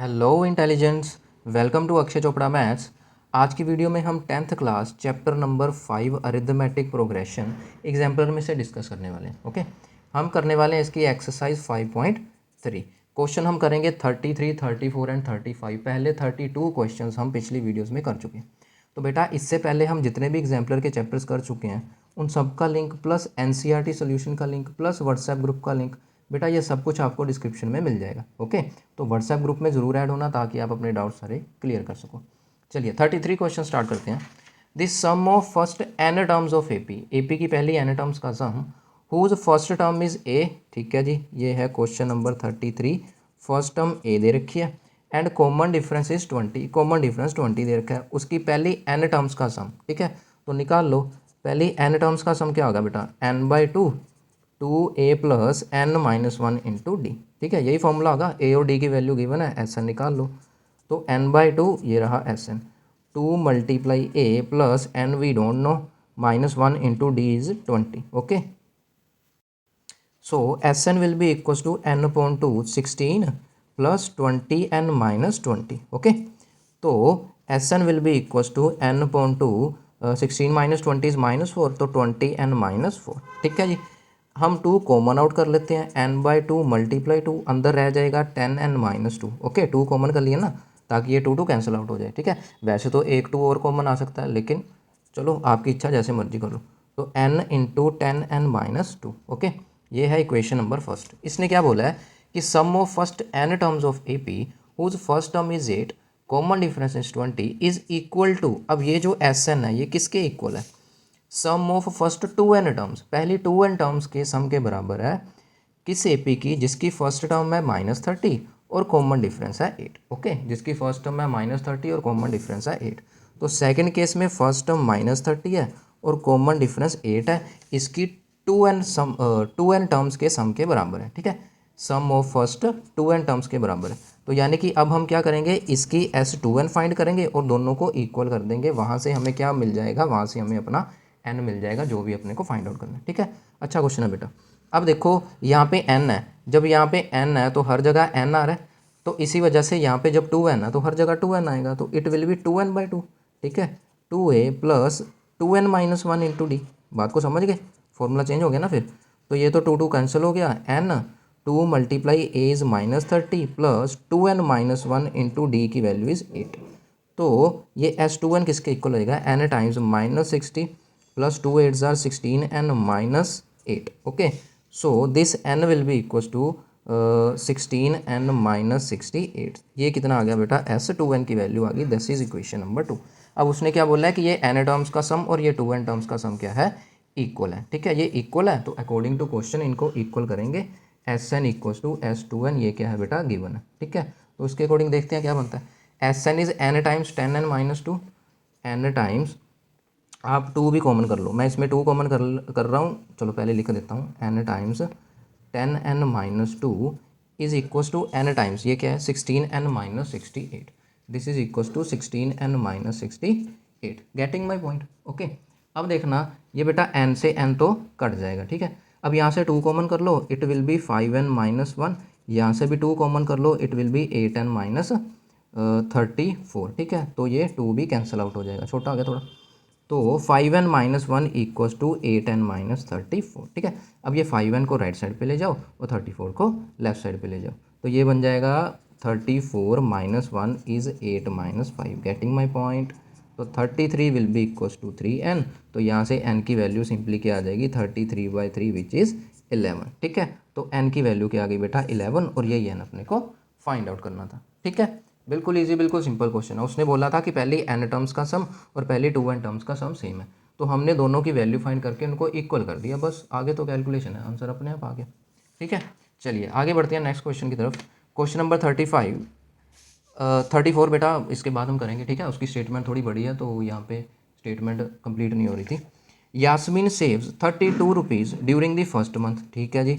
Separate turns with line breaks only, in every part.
Hello intelligence, welcome to Akshay Chopra maths. आज की video में हम 10th class chapter number 5 arithmetic progression exemplar में से डिस्कस करने वाले हैं। ओके, हम करने वाले हैं इसकी एक्सरसाइज 5.3। क्वेश्चन हम करेंगे 33, 34 एंड 35। पहले 32 क्वेश्चंस हम पिछली वीडियोस में कर चुके हैं। तो बेटा इससे पहले हम जितने भी एग्जाम्पलर के चैप्टर्स कर चुके हैं उन सब का लिंक प्लस एनसीईआरटी सॉल्यूशन का लिंक प्लस व्हाट्सएप ग्रुप का लिंक, बेटा ये सब कुछ आपको डिस्क्रिप्शन में मिल जाएगा। ओके, तो व्हाट्सएप ग्रुप में ज़रूर ऐड होना ताकि आप अपने डाउट सारे क्लियर कर सको। चलिए 33 क्वेश्चन स्टार्ट करते हैं। This sum of first n terms of AP की पहली एन टर्म्स का sum whose first term is a. ठीक है जी, ये है question number 33। First term a दे रखी है and common difference is 20। Common difference 20 दे रखा है। उसकी पहली एन टर्म्स का सम, ठीक है, तो निकाल लो। पहली एन टर्म्स का सम क्या होगा बेटा, n/2 2a plus N minus one into D. ठीक है, यही फॉर्मूला होगा। ए और डी की वैल्यू गिवन है, एस एन निकाल लो। तो n/2 ये रहा S N, 2 multiply A plus N we don't know minus one into D is 20। Okay, so Sn will be equals to n upon 2 16 plus 20 n minus 20. Okay, तो Sn will be equals to n upon 2 16 minus 20 is minus 4, तो 20 n minus 4। ठीक है जी, हम 2 common out कर लेते हैं। n/2 multiply 2 अंदर रह जाएगा 10n माइनस 2। ओके, 2 कॉमन कर लिए ना ताकि ये 2 कैंसिल आउट हो जाए। ठीक है, वैसे तो एक 2 और कॉमन आ सकता है, लेकिन चलो आपकी इच्छा, जैसे मर्जी कर लो। तो n into 10n minus 2। Okay, ये है इक्वेशन नंबर फर्स्ट। इसने क्या बोला है कि sum of first n terms of A P whose first term is 8, common difference is 20 is equal to. अब ये जो एस एन है ये किसके इक्वल है, सम ऑफ फर्स्ट 2n टर्म्स, पहली 2n टर्म्स के सम के बराबर है किस ए पी की, जिसकी फर्स्ट टर्म है -30 और कॉमन डिफरेंस है 8। ओके, जिसकी फर्स्ट टर्म है -30 और कॉमन डिफरेंस है 8। तो सेकंड केस में फर्स्ट टर्म -30 है और कॉमन डिफरेंस 8 है। इसकी 2n टर्म्स के सम के बराबर है। ठीक है, सम ऑफ फर्स्ट 2n टर्म्स के बराबर है। तो यानी कि अब हम क्या करेंगे, इसकी S2n फाइंड करेंगे और दोनों को इक्वल कर देंगे। वहाँ से हमें क्या मिल जाएगा, वहाँ से हमें अपना n मिल जाएगा जो भी अपने को फाइंड आउट करना है। ठीक है, अच्छा क्वेश्चन है बेटा। अब देखो यहाँ पे n है, जब यहाँ पे n है तो हर जगह n आ रहा है, तो इसी वजह से यहाँ पे जब 2n है तो हर जगह 2n आएगा, तो इट विल बी 2n/2। ठीक है, 2a plus 2n minus one into D. बात को समझ गए, फॉर्मूला चेंज हो गया ना फिर। तो ये तो 2 कैंसिल हो गया, n 2 multiply A is -30 plus 2n minus one into D की वैल्यू इज़ 8। तो ये S2n किसके इक्वल होएगा, n टाइम्स -60 प्लस 2 8 ज़ार 16n minus 8। Okay, so this n will be equals to 16n minus 68। ये कितना आ गया बेटा, S2n की वैल्यू आ गई। This is equation number 2। अब उसने क्या बोला है कि ये n टर्म्स का सम और ये 2n टर्म्स का सम क्या है, इक्वल है। ठीक है, ये इक्वल है, तो अकॉर्डिंग टू क्वेश्चन इनको इक्वल करेंगे। Sn इक्वल्स टू S2n, ये क्या है बेटा, गिवन है। ठीक है, तो उसके अकॉर्डिंग देखते हैं क्या बनता है। Sn is n times 10n minus 2, n times, आप 2 भी कॉमन कर लो, मैं इसमें 2 कॉमन कर रहा हूँ। चलो पहले लिख देता हूँ, n times 10n minus 2 is equals to n times, ये क्या है, 16n minus 68। This is equals to 16n minus 68। Getting my point. Okay, अब देखना ये बेटा n से n तो कट जाएगा। ठीक है, अब यहाँ से 2 कॉमन कर लो, it will be 5n minus 1। यहाँ से भी 2 कॉमन कर लो, it will be 8n minus 34। ठीक है, तो ये 2 भी कैंसिल आउट हो जाएगा, छोटा हो गया थोड़ा। तो 5n minus 1 equals to 8n minus 34। ठीक है, अब ये 5n को राइट साइड पे ले जाओ और 34 को लेफ्ट साइड पे ले जाओ, तो ये बन जाएगा 34 minus 1 is 8 minus 5। Getting my point. तो 33 will be equals to 3n, तो यहाँ से n की वैल्यू सिंपली क्या आ जाएगी, 33/3 विच इज़ 11। ठीक है, तो n की वैल्यू क्या आ गई बेटा, 11, और यही n अपने को फाइंड आउट करना था। ठीक है, बिल्कुल इजी, बिल्कुल सिंपल क्वेश्चन है। उसने बोला था कि पहली n टर्म्स का सम और पहली 2n टर्म्स का सम सेम है, तो हमने दोनों की वैल्यू फाइंड करके उनको इक्वल कर दिया, बस आगे तो कैलकुलेशन है, आंसर अपने आप आ गया। ठीक है, चलिए आगे बढ़ते हैं नेक्स्ट क्वेश्चन की तरफ। क्वेश्चन नंबर 34 बेटा इसके बाद हम करेंगे। ठीक है, उसकी स्टेटमेंट थोड़ी बड़ी है तो यहाँ पे स्टेटमेंट कंप्लीट नहीं हो रही थी। Yasmin saves 32 rupees during the first month. ठीक है जी,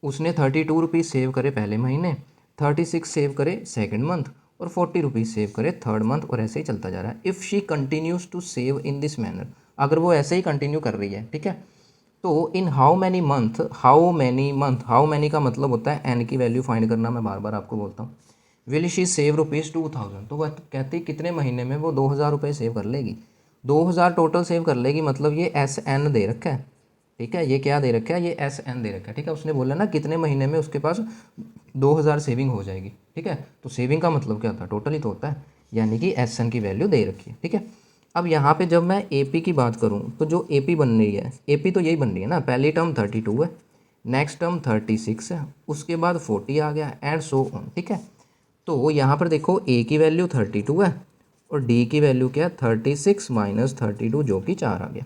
उसने 32 रुपीज़ सेव करे पहले महीने, 36 सेव करे सेकंड मंथ और 40 रुपीज़ सेव करे थर्ड मंथ, और ऐसे ही चलता जा रहा है। If she continues to save in this manner, अगर वो ऐसे ही कंटिन्यू कर रही है, ठीक है, तो in how many month, how many का मतलब होता है एन की वैल्यू फाइंड करना। मैं बार बार आपको बोलता हूँ विल शी सेव ₹2000। तो वह कहती कितने महीने में वो 2000 रुपये सेव कर लेगी। 2000 टोटल सेव कर लेगी, मतलब ये SN दे रखा है, ठीक है, ये क्या दे रखा है, ये SN दे रखा है, ठीक है। उसने बोला ना कितने महीने में उसके पास 2000 सेविंग हो जाएगी, ठीक है। तो सेविंग का मतलब क्या होता है, टोटल ही तो होता है, यानी कि SN की वैल्यू दे रखी है, ठीक है। अब यहाँ पे जब मैं AP की बात करूँ तो जो AP बन रही है, AP तो यही बन रही है ना, पहली टर्म 32 है, नेक्स्ट टर्म 36 है, उसके बाद 40 आ गया एंड सो ऑन, ठीक है। तो यहाँ पर देखो A की वैल्यू 32 है और D की वैल्यू क्या है 36 माइनस 32 जो कि 4 आ गया,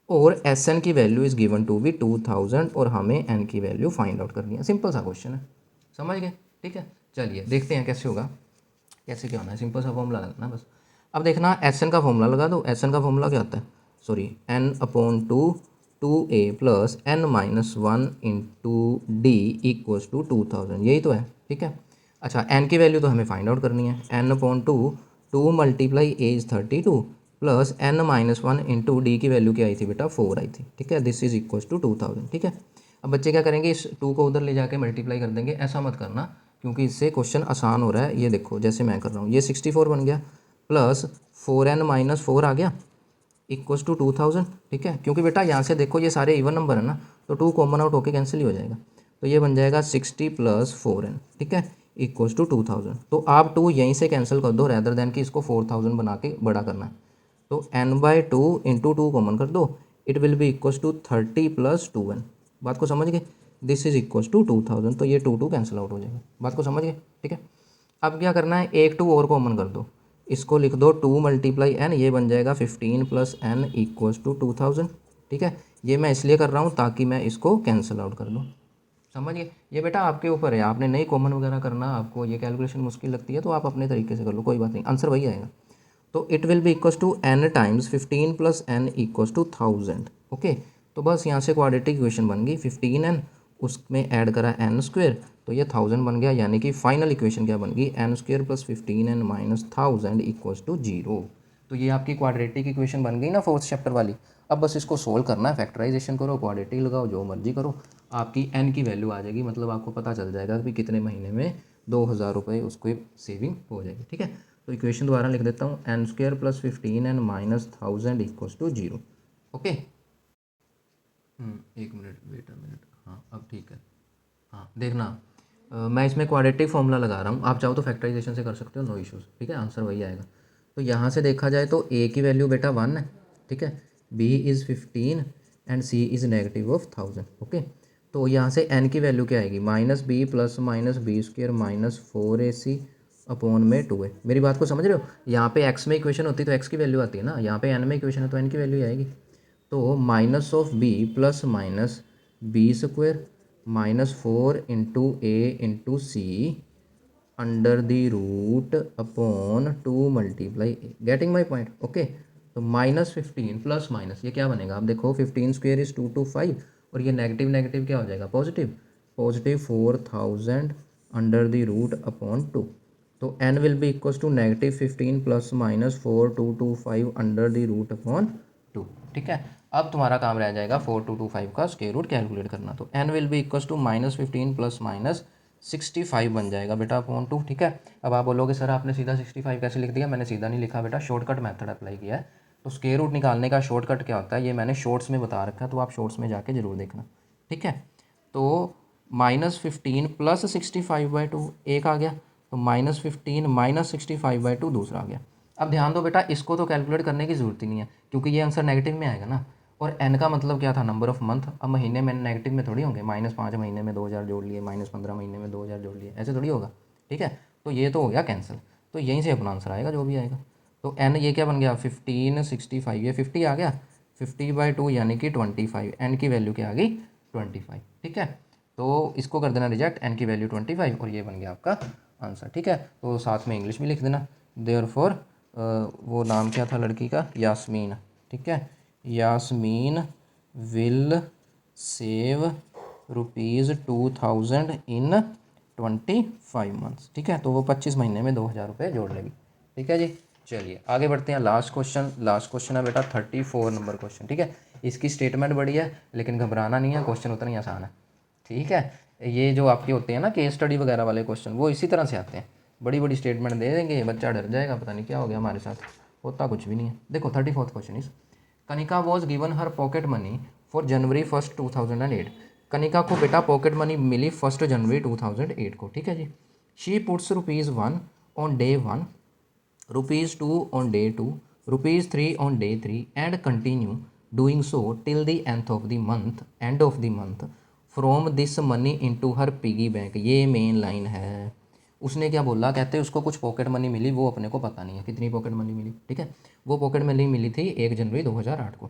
और SN की value is given to be 2000 और हमें N की वैल्यू फाइंड आउट करनी है। सिंपल सा क्वेश्चन है, समझ गए, ठीक है। चलिए देखते हैं कैसे होगा, कैसे क्या होना है, सिंपल सा फॉर्मूला लगाना बस। अब देखना SN का फॉर्मूला लगा दो। SN का फॉर्मूला क्या होता है, sorry N/2 2A plus N-1 into D equals to 2000, यही तो है, ठीक है। अच्छा N की वैल्यू तो हमें फाइंड आउट करनी है। N/2 2 multiply A is 32 plus N-1 into D की वैल्यू क्या आई थी बेटा 4 आई थी, ठीक है। दिस इज इक्वल्स टू 2000, ठीक है। अब बच्चे क्या करेंगे, इस 2 को उधर ले जाके मल्टीप्लाई कर देंगे, ऐसा मत करना क्योंकि इससे क्वेश्चन आसान हो रहा है। ये देखो जैसे मैं कर रहा हूँ, ये 64 बन गया प्लस 4N-4 आ गया इक्वल्स टू 2000, ठीक है। क्योंकि बेटा यहाँ से देखो ये सारे इवन नंबर है ना, तो 2 कॉमन आउट होके कैंसिल ही हो जाएगा, तो ये बन जाएगा 60 प्लस 4N, ठीक है, इक्वल्स टू 2000। तो आप 2 यहीं से कैंसिल कर दो रैदर देन कि इसको 4000 बना के बड़ा करना है। तो N/2 इंटू 2 कॉमन कर दो, it will be equals to 30 plus 2N। बात को समझ गए, दिस इज इक्वल्स टू 2000, तो ये 2 कैंसिल आउट हो जाएगा। बात को समझ गए, ठीक है। अब क्या करना है, एक 2 और कॉमन कर दो, इसको लिख दो 2 मल्टीप्लाई N, ये बन जाएगा 15 प्लस N इक्वल्स टू 2000, ठीक है। ये मैं इसलिए कर रहा हूँ ताकि मैं इसको कैंसिल आउट कर दूँ, समझिए। ये बेटा आपके ऊपर है, आपने नहीं कॉमन वगैरह करना, आपको ये कैलकुलेशन मुश्किल लगती है तो आप अपने तरीके से कर लो, कोई बात नहीं, आंसर वही आएगा। तो it will be equals to N times 15 plus N equals to 1000, okay. तो बस यहाँ से क्वाड्रेटिक इक्वेशन बन गई, 15N उसमें ऐड करा N स्क्वेयर, तो ये 1000 बन गया, यानी कि फाइनल इक्वेशन क्या बन गई, N square plus 15N minus 1000 equals to 0। तो ये आपकी क्वाड्रेटिक इक्वेशन बन गई ना फोर्थ चैप्टर वाली। अब बस इसको सोल्व करना है, फैक्टराइजेशन करो, क्वाड्रेटिक लगाओ, जो मर्जी करो, आपकी N की वैल्यू आ जाएगी, मतलब आपको पता चल जाएगा कि कितने महीने में 2000 रुपये उसको सेविंग हो जाएगी, ठीक है। तो इक्वेशन दोबारा लिख देता हूँ, N square plus 15N minus 1000 equals to 0, okay. एक मिनट वेट अ मिनट, हाँ अब ठीक है। हाँ देखना, मैं इसमें क्वाड्रेटिक फॉर्मूला लगा रहा हूँ, आप चाहो तो फैक्टराइजेशन से कर सकते हो, नो इश्यूज़, ठीक है, आंसर वही आएगा। तो यहाँ से देखा जाए तो A की वैल्यू बेटा 1 है, ठीक है, B is 15 and C is negative of 1000, okay. तो यहाँ से N की वैल्यू क्या आएगी, -B plus minus B square minus 4AC upon में 2A। मेरी बात को समझ रहे हो, यहाँ पे x में इक्वेशन होती तो x की वैल्यू आती है ना, यहाँ पे N में इक्वेशन है तो N की वैल्यू आएगी। तो minus of B plus minus B square minus 4 into A into C under the root upon 2 multiply A, getting my point, okay. तो -15 प्लस माइनस ये क्या बनेगा, आप देखो 15 स्क्वेयर इज 225 और ये नेगेटिव नेगेटिव क्या हो जाएगा, positive, positive 4000 under the root upon 2। तो N will be equals to -15 plus minus 4225 under the root upon 2, ठीक है। अब तुम्हारा काम रह जाएगा 4225 का स्क्वायर रूट कैलकुलेट करना। तो N will be equals to -15 plus minus 65 बन जाएगा बेटा अपॉन 2, ठीक है। अब आप बोलोगे सर आपने सीधा 65 कैसे लिख दिया, मैंने सीधा नहीं लिखा बेटा, शॉर्टकट मेथड अप्लाई किया है। तो स्क्वायर रूट निकालने का शॉर्टकट क्या होता है, ये मैंने शॉर्ट्स में बता रखा है, तो आप शॉर्ट्स में जाके जरूर देखना, ठीक है। तो -15 प्लस 65/2 एक आ गया, तो -15 माइनस 65/2 दूसरा आ गया। अब ध्यान दो बेटा, इसको तो कैलकुलेट करने की ज़रूरत ही नहीं है क्योंकि ये आंसर नेगेटिव में आएगा ना, और N का मतलब क्या था, नंबर ऑफ मंथ। अब महीने में नेगेटिव में थोड़ी होंगे, -5 महीने में 2000 जोड़ लिए, -15 महीने में 2000 जोड़ लिए, ऐसे थोड़ी होगा, ठीक है। तो ये तो हो गया कैंसिल, तो यहीं से अपना आंसर आएगा जो भी आएगा। तो N ये क्या बन गया 15 65, ये 50 आ गया, 50/2 यानी कि 25, N की वैल्यू क्या आ गई 25, ठीक है। तो इसको कर देना रिजेक्ट, N की वैल्यू 25 और ये बन गया आपका आंसर, ठीक है। तो साथ में इंग्लिश भी लिख देना, देयरफॉर वो नाम क्या था लड़की का, यास्मीन, ठीक है, Yasmin will save ₹2000 in 25 months, ठीक है। तो वो 25 महीने में 2000 रुपये जोड़ लेगी, ठीक है जी। चलिए आगे बढ़ते हैं, लास्ट क्वेश्चन है बेटा 34 नंबर क्वेश्चन, ठीक है। इसकी स्टेटमेंट बड़ी है लेकिन घबराना नहीं है, क्वेश्चन उतना ही आसान है, ठीक है। ये जो आपके होते हैं ना केस स्टडी वगैरह वाले क्वेश्चन, वो इसी तरह से आते हैं, बड़ी बड़ी स्टेटमेंट दे देंगे, बच्चा डर जाएगा, पता नहीं क्या हो गया हमारे साथ, होता कुछ भी नहीं है। देखो 34th question is Kanika was given her pocket money for January 1 2008। Kanika को बेटा पॉकेट मनी मिली 1 जनवरी 2008 को, ठीक है जी। She puts ₹1 on day 1, ₹2 on day 2, ₹3 on day 3 and continue doing so till the end of the month from this money into her piggy bank। ये main line है। उसने क्या बोला, कहते हैं उसको कुछ पॉकेट मनी मिली, वो अपने को पता नहीं है कितनी पॉकेट मनी मिली, ठीक है। वो पॉकेट मनी मिली थी 1 जनवरी 2008 को।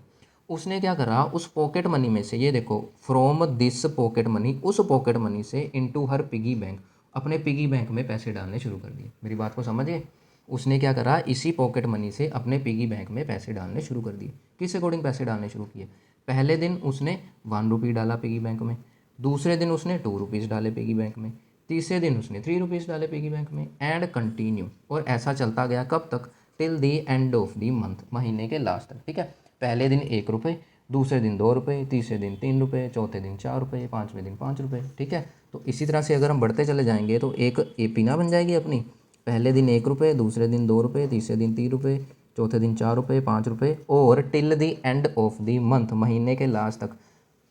उसने क्या करा, उस पॉकेट मनी में से, ये देखो, फ्रॉम दिस पॉकेट मनी, उस पॉकेट मनी से इनटू हर पिगी बैंक, अपने पिगी बैंक में पैसे डालने शुरू कर दिए। मेरी बात को समझिए। उसने क्या करा, इसी पॉकेट मनी से अपने पिगी बैंक में पैसे डालने शुरू कर दिए। किस अकॉर्डिंग पैसे डालने शुरू किए, पहले दिन उसने ₹1 डाला पिगी बैंक में, दूसरे दिन उसने ₹2 डाले पिगी बैंक में, तीसरे दिन उसने ₹3 डाले पिगी बैंक में, एंड कंटिन्यू, और ऐसा चलता गया कब तक, till the end of the month, महीने के लास्ट तक, ठीक है। पहले दिन ₹1, दूसरे दिन ₹2, तीसरे दिन ₹3, चौथे दिन ₹4, पाँचवें दिन ₹5, ठीक है। तो इसी तरह से अगर हम बढ़ते चले जाएंगे तो एक एपी ना बन जाएगी अपनी। पहले दिन ₹1, दूसरे दिन ₹2, तीसरे दिन ₹3, चौथे दिन ₹4, ₹5, और till the end of the month, महीने के लास्ट तक,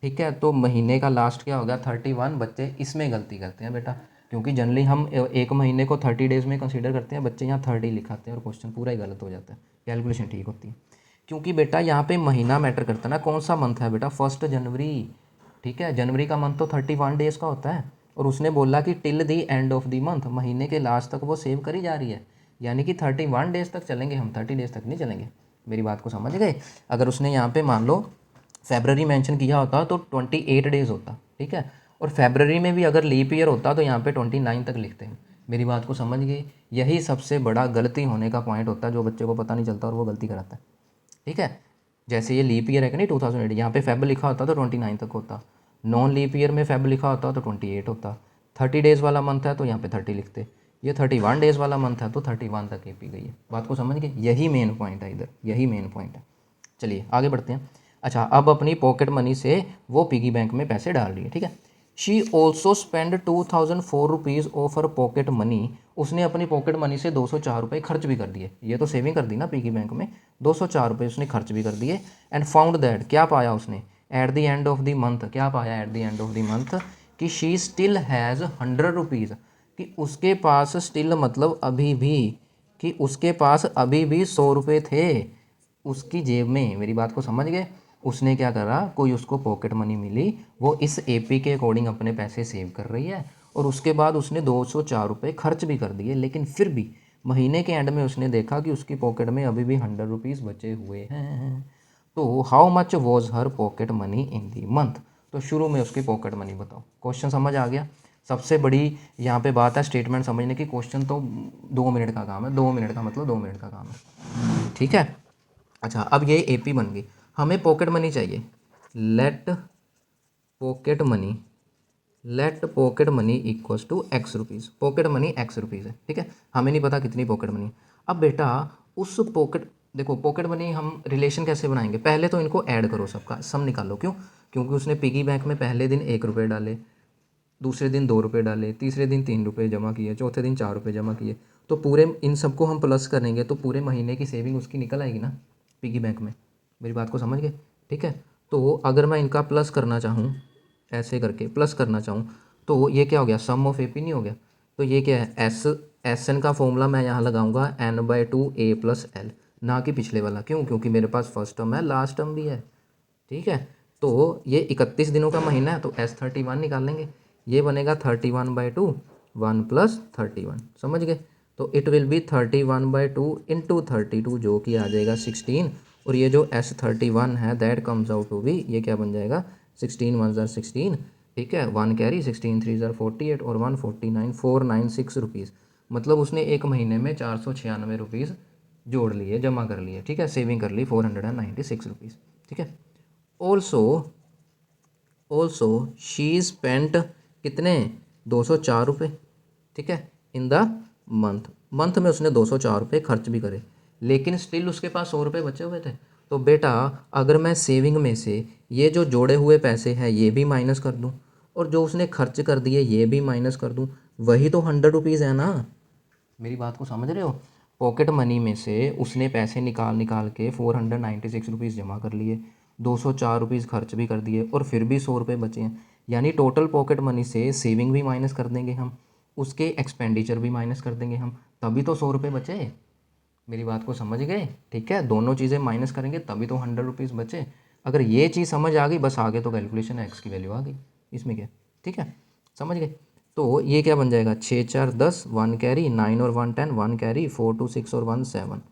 ठीक है। तो महीने का लास्ट क्या होगा, 31। बच्चे इसमें गलती करते हैं बेटा, क्योंकि जनरली हम एक महीने को 30 डेज़ में कंसीडर करते हैं, बच्चे यहाँ 30 लिखाते हैं और क्वेश्चन पूरा ही गलत हो जाता है, कैलकुलेशन ठीक होती है। क्योंकि बेटा यहाँ पे महीना मैटर करता है ना, कौन सा मंथ है बेटा, 1 जनवरी, ठीक है। जनवरी का मंथ तो 31 डेज़ का होता है, और उसने बोला कि till the end of the month, महीने के लास्ट तक वो सेव करी जा रही है, यानी कि 31 डेज़ तक चलेंगे हम, 30 डेज़ तक नहीं चलेंगे। मेरी बात को समझ गए। अगर उसने यहाँ पे मान लो फेबररी मेंशन किया होता तो 28 डेज़ होता, ठीक है। और फेबररी में भी अगर लीप ईयर होता तो यहाँ पे 29 तक लिखते हैं। मेरी बात को समझ गए। यही सबसे बड़ा गलती होने का पॉइंट होता है, जो बच्चे को पता नहीं चलता और वो गलती कराता है, ठीक है। जैसे ये लीप ईयर है कि नहीं 2008, यहाँ पे फेब लिखा होता तो 29 तक होता, नॉन लीप ईयर में फेब लिखा होता तो 28 होता, 30 डेज़ वाला मंथ है तो यहाँ पे 30 लिखते, ये 31 डेज़ वाला मंथ है तो 31 तक एपी गई है। बात को समझ गए, यही मेन पॉइंट है इधर, यही मेन पॉइंट है। चलिए आगे बढ़ते हैं। अच्छा, अब अपनी पॉकेट मनी से वो पिगी बैंक में पैसे डाल रही है, ठीक है। She also spend ₹2004 of her pocket money. उसने अपनी पॉकेट मनी से ₹204 खर्च भी कर दिए। ये तो सेविंग कर दी ना पिगी बैंक में, ₹204 उसने खर्च भी कर दिए। एंड फाउंड दैट, क्या पाया उसने, at the end of the month, क्या पाया at the end of the month, कि शी स्टिल हैज़ ₹100, कि उसके पास स्टिल मतलब अभी भी, कि उसके पास अभी भी ₹100 थे उसकी जेब में। मेरी बात को समझ गए। उसने क्या करा, कोई उसको पॉकेट मनी मिली, वो इस एपी के अकॉर्डिंग अपने पैसे सेव कर रही है, और उसके बाद उसने ₹204 खर्च भी कर दिए, लेकिन फिर भी महीने के एंड में उसने देखा कि उसकी पॉकेट में अभी भी ₹100 बचे हुए हैं। तो how much was her pocket money in the month. तो शुरू में उसकी पॉकेट मनी बताओ। क्वेश्चन समझ आ गया। सबसे बड़ी यहाँ पे बात है स्टेटमेंट समझने की। क्वेश्चन तो 2 मिनट का काम है, 2 मिनट का मतलब 2 मिनट का काम है, ठीक है। अच्छा, अब ये एपी बन गई, हमें पॉकेट मनी चाहिए। Let pocket money, let pocket money equals to ₹X। Pocket money ₹X है, ठीक है। हमें नहीं पता कितनी पॉकेट मनी। अब बेटा उस पॉकेट, देखो पॉकेट मनी हम रिलेशन कैसे बनाएंगे, पहले तो इनको ऐड करो, सबका सम निकालो। क्यों, क्योंकि उसने पिगी बैंक में पहले दिन ₹1 डाले, दूसरे दिन ₹2 डाले, तीसरे दिन ₹3 जमा किए, चौथे दिन ₹4 जमा किए। तो पूरे इन सबको हम प्लस करेंगे तो पूरे महीने की सेविंग उसकी निकल आएगी ना पिगी बैंक में। मेरी बात को समझ गए, ठीक है। तो अगर मैं इनका प्लस करना चाहूँ, ऐसे करके प्लस करना चाहूँ, तो ये क्या हो गया, सम ऑफ एपी नहीं हो गया। तो ये क्या है, एस एन का फॉर्मूला मैं यहाँ लगाऊंगा n/2a+l, ना कि पिछले वाला। क्यों, क्योंकि मेरे पास फर्स्ट टर्म है, लास्ट टर्म भी है, ठीक है। तो ये 31 दिनों का महीना है तो S31 निकाल लेंगे। ये बनेगा 31/2, 1 + 31, समझ गए। तो इट विल बी 31/2 इंटू 32, जो कि आ जाएगा 16। और ये जो S31 है that comes out to be, ये क्या बन जाएगा, 16 1 ज़ार 16, ठीक है, 1 कैरी, 16 3 ज़ार 48 और 149 496 रुपीज़। मतलब उसने एक महीने में ₹496 जोड़ लिए, जमा कर लिए, ठीक है, सेविंग कर ली 496 रुपीज़, ठीक है। ऑल्सो ऑल्सो शी स्पेंट कितने, ₹204, ठीक है, इन द मंथ। मंथ में उसने ₹204 खर्च भी करे, लेकिन स्टिल उसके पास ₹100 बचे हुए थे। तो बेटा अगर मैं सेविंग में से ये जो जोड़े हुए पैसे हैं ये भी माइनस कर दूं, और जो उसने खर्च कर दिए ये भी माइनस कर दूं, वही तो ₹100 है ना। मेरी बात को समझ रहे हो? पॉकेट मनी में से उसने पैसे निकाल निकाल के 496 रुपीज़ जमा कर लिए, 204 रुपीज़ खर्च भी कर दिए और फिर भी 100 रुपये बचे हैं। यानी टोटल पॉकेट मनी से सेविंग भी माइनस कर देंगे हम, उसके एक्सपेंडिचर भी माइनस कर देंगे हम, तभी तो 100 रुपये बचे। मेरी बात को समझ गए? ठीक है, दोनों चीज़ें माइनस करेंगे तभी तो 100 रुपीज़ बचे। अगर ये चीज़ समझ आ गई, बस आगे तो कैलकुलेशन है, एक्स की वैल्यू आ गई, इसमें क्या। ठीक है, समझ गए? तो ये क्या बन जाएगा, 6 4 10, 1 कैरी, 9 और 1 10, 1 कैरी, 4 2 6 और 1 7।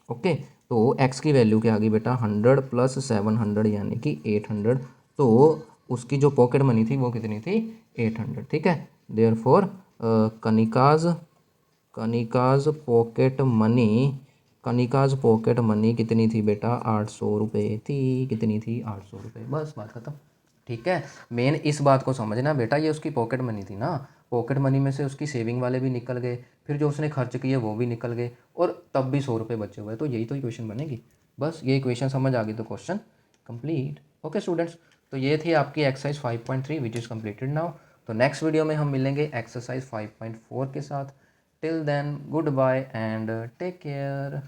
ओके, तो एक्स की वैल्यू क्या आ गई बेटा, 100 + 700 यानी कि 800। तो उसकी जो पॉकेट मनी थी वो कितनी थी, 800। ठीक है, therefore Kanika's Kanika's pocket money Kanika's pocket money कितनी थी बेटा, 800 रुपये थी। कितनी थी, 800 रुपये। बस बात खत्म। ठीक है, मेन इस बात को समझना बेटा, ये उसकी पॉकेट मनी थी ना, पॉकेट मनी में से उसकी सेविंग वाले भी निकल गए, फिर जो उसने खर्च किए वो भी निकल गए, और तब भी 100 रुपये बचे हुए। तो यही तो इक्वेशन बनेगी। बस ये इक्वेशन समझ आ गई तो क्वेश्चन कंप्लीट। ओके स्टूडेंट्स, तो ये थी आपकी exercise 5.3 which is completed now. तो नेक्स्ट वीडियो में हम मिलेंगे एक्सरसाइज 5.4 के साथ। Till then goodbye and take care.